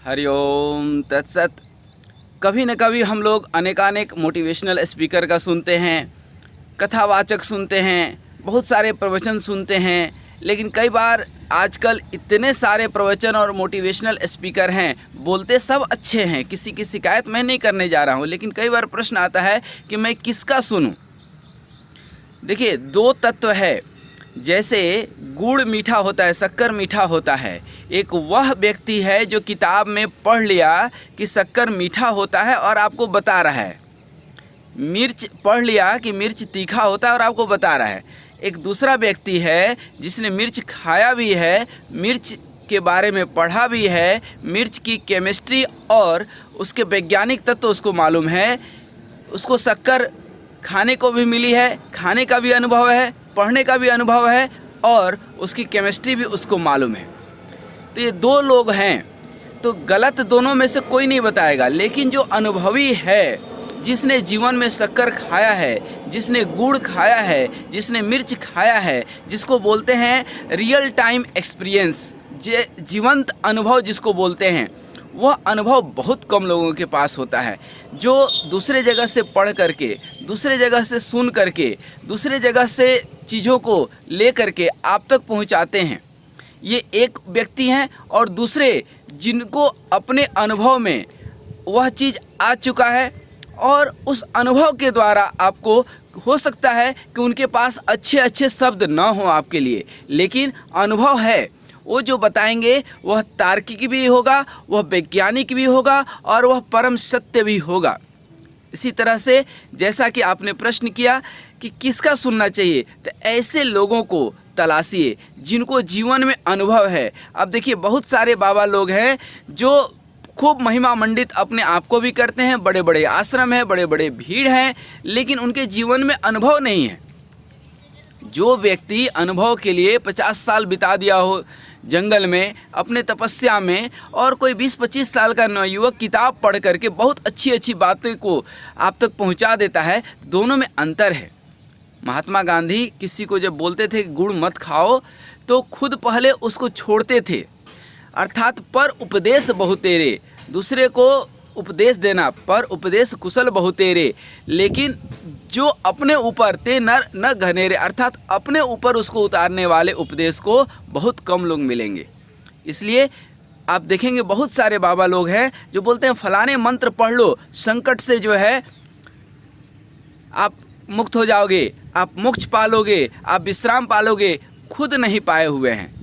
हरिओम तत्सत। कभी न कभी हम लोग अनेकानेक मोटिवेशनल स्पीकर का सुनते हैं, कथावाचक सुनते हैं, बहुत सारे प्रवचन सुनते हैं। लेकिन कई बार आजकल इतने सारे प्रवचन और मोटिवेशनल स्पीकर हैं, बोलते सब अच्छे हैं, किसी की शिकायत मैं नहीं करने जा रहा हूँ। लेकिन कई बार प्रश्न आता है कि मैं किसका सुनूँ। देखिए, दो तत्व है। जैसे गुड़ मीठा होता है, शक्कर मीठा होता है। एक वह व्यक्ति है जो किताब में पढ़ लिया कि शक्कर मीठा होता है और आपको बता रहा है। मिर्च पढ़ लिया कि मिर्च तीखा होता है और आपको बता रहा है। एक दूसरा व्यक्ति है जिसने मिर्च खाया भी है, मिर्च के बारे में पढ़ा भी है, मिर्च की केमिस्ट्री और उसके वैज्ञानिक तत्व उसको मालूम है। उसको शक्कर खाने को भी मिली है, खाने का भी अनुभव है, पढ़ने का भी अनुभव है और उसकी केमिस्ट्री भी उसको मालूम है। तो ये दो लोग हैं, तो गलत दोनों में से कोई नहीं बताएगा। लेकिन जो अनुभवी है, जिसने जीवन में शक्कर खाया है, जिसने गुड़ खाया है, जिसने मिर्च खाया है, जिसको बोलते हैं रियल टाइम एक्सपीरियंस, जीवंत अनुभव जिसको बोलते हैं, वह अनुभव बहुत कम लोगों के पास होता है। जो दूसरे जगह से पढ़ करके, दूसरे जगह से सुन करके, दूसरे जगह से चीज़ों को ले करके आप तक पहुंचाते हैं, ये एक व्यक्ति हैं। और दूसरे जिनको अपने अनुभव में वह चीज़ आ चुका है और उस अनुभव के द्वारा आपको हो सकता है कि उनके पास अच्छे अच्छे शब्द ना हो आपके लिए, लेकिन अनुभव है। वो जो बताएंगे वह तार्किक भी होगा, वह वैज्ञानिक भी होगा और वह परम सत्य भी होगा। इसी तरह से जैसा कि आपने प्रश्न किया कि किसका सुनना चाहिए, तो ऐसे लोगों को तलाशिए जिनको जीवन में अनुभव है। अब देखिए, बहुत सारे बाबा लोग हैं जो खूब महिमा मंडित अपने आप को भी करते हैं, बड़े बड़े आश्रम हैं, बड़े बड़े भीड़ हैं, लेकिन उनके जीवन में अनुभव नहीं है। जो व्यक्ति अनुभव के लिए 50 साल बिता दिया हो जंगल में अपने तपस्या में, और कोई 20-25 साल का नवयुवक किताब पढ़ करके बहुत अच्छी अच्छी बातें को आप तक पहुंचा देता है, दोनों में अंतर है। महात्मा गांधी किसी को जब बोलते थे गुड़ मत खाओ, तो खुद पहले उसको छोड़ते थे। अर्थात पर उपदेश बहुतेरे, दूसरे को उपदेश देना, पर उपदेश कुशल बहुतेरे। लेकिन जो अपने ऊपर ते नर न घनेरे, अर्थात अपने ऊपर उसको उतारने वाले उपदेश को बहुत कम लोग मिलेंगे। इसलिए आप देखेंगे बहुत सारे बाबा लोग हैं जो बोलते हैं फलाने मंत्र पढ़ लो, संकट से जो है आप मुक्त हो जाओगे, आप मोक्ष पालोगे, आप विश्राम पालोगे। खुद नहीं पाए हुए हैं,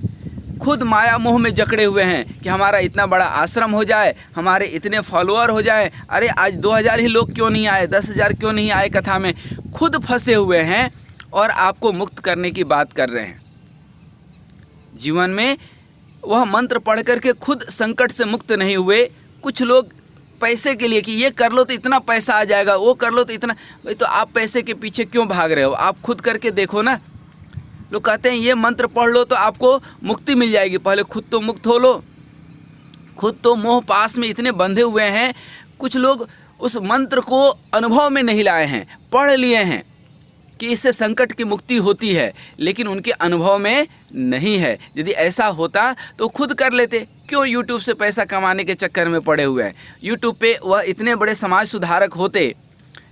खुद माया मोह में जकड़े हुए हैं कि हमारा इतना बड़ा आश्रम हो जाए, हमारे इतने फॉलोअर हो जाए, अरे आज 2000 ही लोग क्यों नहीं आए, 10,000 क्यों नहीं आए कथा में। खुद फंसे हुए हैं और आपको मुक्त करने की बात कर रहे हैं। जीवन में वह मंत्र पढ़ करके खुद संकट से मुक्त नहीं हुए। कुछ लोग पैसे के लिए कि ये कर लो तो इतना पैसा आ जाएगा, वो कर लो तो इतना, भाई तो आप पैसे के पीछे क्यों भाग रहे हो? आप खुद करके देखो ना। लोग कहते हैं ये मंत्र पढ़ लो तो आपको मुक्ति मिल जाएगी, पहले खुद तो मुक्त हो लो। खुद तो मोह पास में इतने बंधे हुए हैं। कुछ लोग उस मंत्र को अनुभव में नहीं लाए हैं, पढ़ लिए हैं कि इससे संकट की मुक्ति होती है, लेकिन उनके अनुभव में नहीं है। यदि ऐसा होता तो खुद कर लेते, क्यों यूट्यूब से पैसा कमाने के चक्कर में पड़े हुए हैं। यूट्यूब पे वह इतने बड़े समाज सुधारक होते,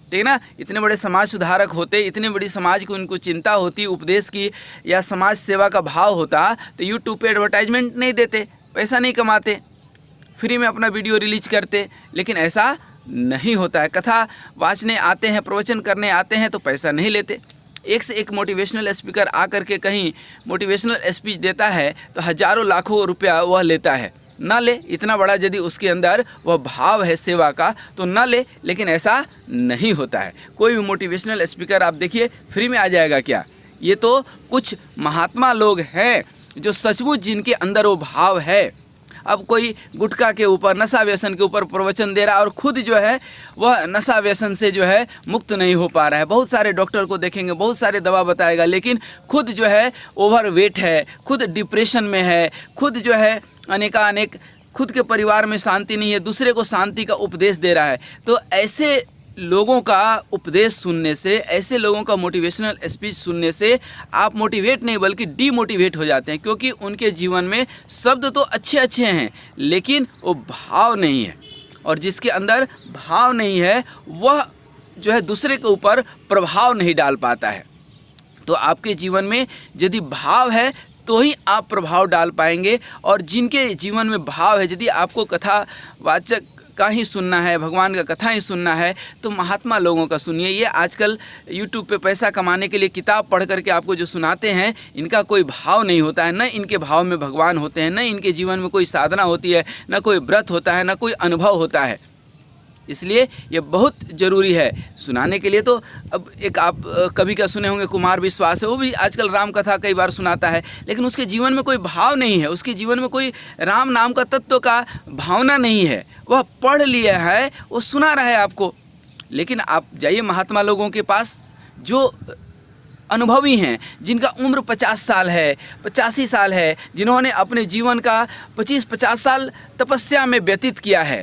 ठीक है ना, इतने बड़े समाज सुधारक होते, इतनी बड़ी समाज की उनको चिंता होती, उपदेश की या समाज सेवा का भाव होता, तो यूट्यूब पे एडवर्टाइजमेंट नहीं देते, पैसा नहीं कमाते, फ्री में अपना वीडियो रिलीज करते। लेकिन ऐसा नहीं होता है। कथा वाचने आते हैं, प्रवचन करने आते हैं तो पैसा नहीं लेते। एक से एक मोटिवेशनल स्पीकर आकर के कहीं मोटिवेशनल स्पीच देता है तो हज़ारों लाखों रुपया वह लेता है। ना ले, इतना बड़ा यदि उसके अंदर वह भाव है सेवा का तो ना ले, लेकिन ऐसा नहीं होता है। कोई भी मोटिवेशनल स्पीकर आप देखिए फ्री में आ जाएगा क्या? ये तो कुछ महात्मा लोग हैं जो सचमुच जिनके अंदर वो भाव है। अब कोई गुटखा के ऊपर, नशा व्यसन के ऊपर प्रवचन दे रहा है और खुद जो है वह नशा व्यसन से जो है मुक्त नहीं हो पा रहा है। बहुत सारे डॉक्टर को देखेंगे, बहुत सारे दवा बताएगा, लेकिन खुद जो है ओवरवेट है, खुद डिप्रेशन में है, खुद जो है अनेक खुद के परिवार में शांति नहीं है, दूसरे को शांति का उपदेश दे रहा है। तो ऐसे लोगों का उपदेश सुनने से, ऐसे लोगों का मोटिवेशनल स्पीच सुनने से आप मोटिवेट नहीं बल्कि डीमोटिवेट हो जाते हैं, क्योंकि उनके जीवन में शब्द तो अच्छे अच्छे हैं लेकिन वो भाव नहीं है, और जिसके अंदर भाव नहीं है वह जो है दूसरे के ऊपर प्रभाव नहीं डाल पाता है। तो आपके जीवन में यदि भाव है तो ही आप प्रभाव डाल पाएंगे, और जिनके जीवन में भाव है, यदि आपको कथावाचक का ही सुनना है, भगवान का कथा ही सुनना है, तो महात्मा लोगों का सुनिए। ये आजकल YouTube पे पैसा कमाने के लिए किताब पढ़ करके आपको जो सुनाते हैं, इनका कोई भाव नहीं होता है, न इनके भाव में भगवान होते हैं, न इनके जीवन में कोई साधना होती है, न कोई व्रत होता है, न कोई अनुभव होता है। इसलिए ये बहुत ज़रूरी है सुनाने के लिए। तो अब एक आप कभी का सुने होंगे कुमार विश्वास है, वो भी आजकल राम कथा कई बार सुनाता है, लेकिन उसके जीवन में कोई भाव नहीं है, उसके जीवन में कोई राम नाम का तत्व का भावना नहीं है। वह पढ़ लिया है, वो सुना रहा है आपको। लेकिन आप जाइए महात्मा लोगों के पास जो अनुभवी हैं, जिनका उम्र 50 साल है, 85 साल है, जिन्होंने अपने जीवन का 25-50 साल तपस्या में व्यतीत किया है,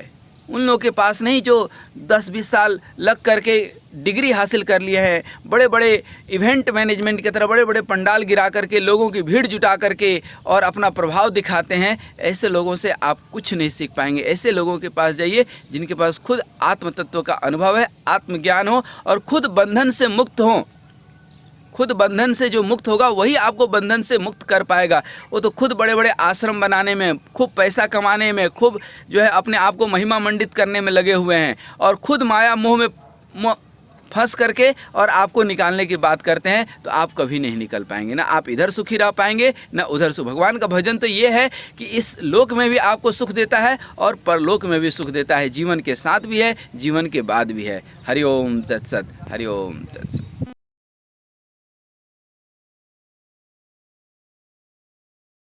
उन लोगों के पास नहीं जो 10-20 साल लग करके डिग्री हासिल कर लिए हैं, बड़े बड़े इवेंट मैनेजमेंट की तरह बड़े बड़े पंडाल गिरा करके लोगों की भीड़ जुटा करके और अपना प्रभाव दिखाते हैं। ऐसे लोगों से आप कुछ नहीं सीख पाएंगे। ऐसे लोगों के पास जाइए जिनके पास खुद आत्म तत्व का अनुभव है, आत्मज्ञान हो और खुद बंधन से मुक्त हों। खुद बंधन से जो मुक्त होगा वही आपको बंधन से मुक्त कर पाएगा। वो तो खुद बड़े बड़े आश्रम बनाने में, खूब पैसा कमाने में, खूब जो है अपने आप को महिमा मंडित करने में लगे हुए हैं, और खुद माया मोह में फंस करके और आपको निकालने की बात करते हैं। तो आप कभी नहीं निकल पाएंगे, ना आप इधर सुखी रह पाएंगे ना उधर सुख। भगवान का भजन तो ये है कि इस लोक में भी आपको सुख देता है और परलोक में भी सुख देता है, जीवन के साथ भी है, जीवन के बाद भी है। हरि ओम तत्सत, हरि ओम तत्सत।